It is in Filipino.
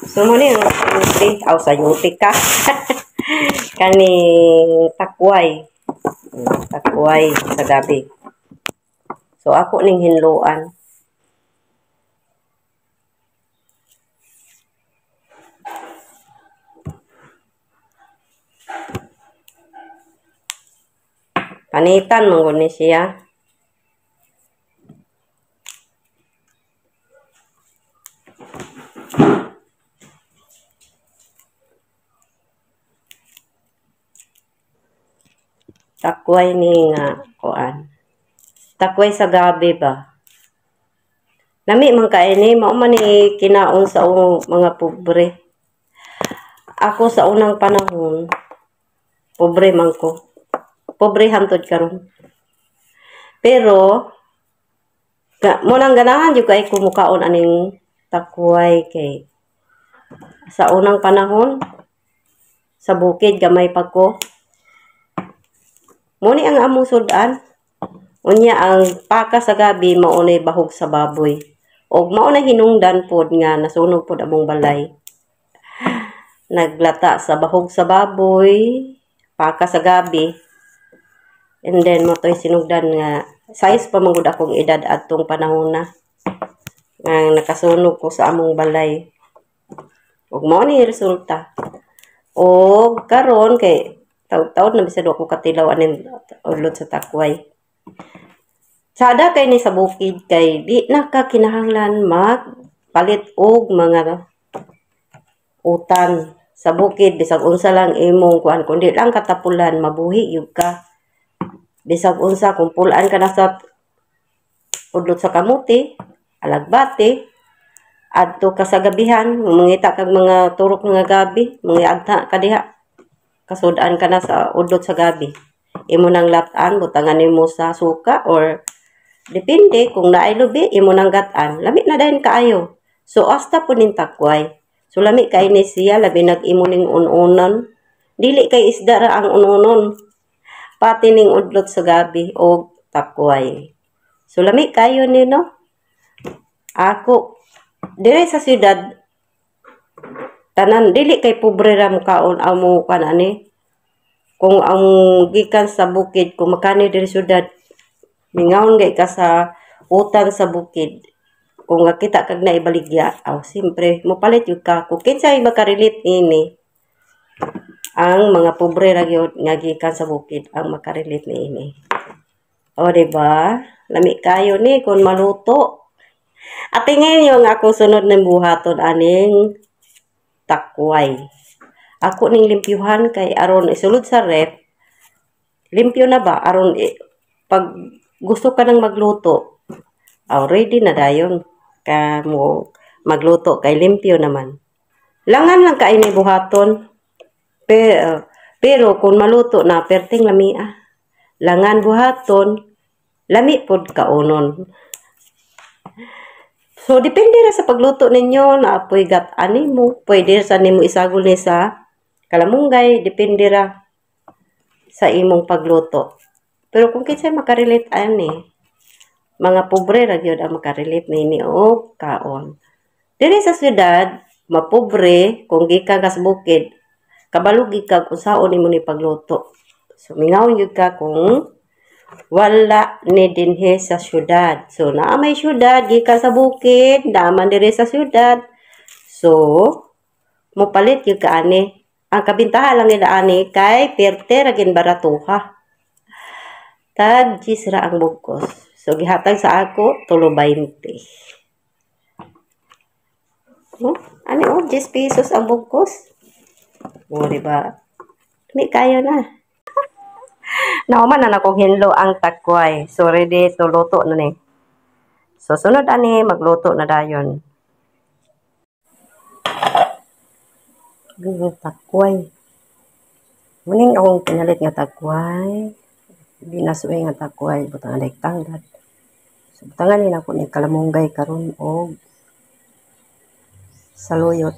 So mo ni sayuti, sayuti ka. Kaning takway. Takway sa gabi. So ako ning hinluan. Panitan mong ni siya. Takway ni nga kuan. Takway sa gabi ba? Lami man kaini, mao man ni kinaon sa mga pobre. Ako sa unang panahon, pobre man ko. Pobre hantod karon. Pero mo nang ganahan jud kay kumukaon aning takway kay sa unang panahon sa bukid gamay pa ko. Muni ang among sudan. Unya ang paka sa gabi mao nay bahog sa baboy. Og mao na hinungdan pod nga nasunog pod among balay. Naglata sa bahog sa baboy, paka sa gabi. And then mo toy sinugdan nga size pa man gud akong edad adtong panahon na. Nga nakasunog ko sa among balay. Og mao ni resulta. Og karon kay taud-taud na bisad ako katilaw aning ulod sa takway. Sada kay ni sa bukid kay di na ka kinahanglan magpalit og mga utan sa bukid bisag unsa lang imong kuan kundi lang katapulan mabuhi yug ka. Bisag unsa kung pulaan ka na sa udlot sa kamuti, alagbati, adto ka sa gabihan, mangita kag mga turok nga gabi, mangiadta ka diha. Kasudan ka na sa udlot sa gabi. Imo nang latan, butangan nimo sa suka or depende kung naay lubi, imo nang gatan. Lami na dayon kaayo. So asta po ning takway. So lami kay ni siya labi nag-imo ning unonon. Dili kay isda ra ang unonon. Pati ning udlot sa gabi o takway. So lami kayo ni no. Ako dire sa siyudad tanan dili kay pobre ra mo kaon amo kanani. Kung ang gikan sa bukid kung makani diri siyudad mingaon gay ka sa utan sa bukid. Kung kita kag naibaligya, siyempre mopalit yun ka. Kung kinsay makarelate ini, ang mga pobre ra gyud nga gikan sa bukid ang makarelate niini. O diba? Lami kayo ni kung maluto. At tingin yung ako sunod ng buhaton aning takway. Ako ning limpyuhan kay aron isulod sa ref. Limpyo na ba aron pag gusto ka nang magluto. Ready na dayon ka mo magluto kay limpyo naman. Langan lang kay ni buhaton. Pero kung maluto na perting lami langan buhaton, lami pod kaunon. So depende ra sa pagluto ninyo na apoy gat-ani mo, pwede sa nimo isagol ni sa kalamunggay, depende ra sa imong pagluto. Pero kung kinsay makarelate ani, mga pobre ra gyud ang makarelate nini og kaon. Diri sa syudad, mapobre kung gikan ka sa bukid, kabalo gikag unsaon nimo ni pagluto. So mingawon gyud ka kung wala ni dinhi sa syudad. So naa may syudad gikan sa bukid, naman diri sa syudad. So mopalit gyud ka ani. Ang kabintahan lang nila ani kay perte ra gin baratuha. Tag 10 ra ang bugkos. So gihatag sa ako 3.20. Ano 10 pesos ang bugkos. O diba? May kayo na. Nauman na akong hinlo ang takway. So ready to luto na ni. So sunod ani magluto na dayon. Takway. Muning akong pinalit nga takway. Binasuay nga takway. Butang aday tanggat. So butangan nila ko ni kalamunggay karon og saluyot.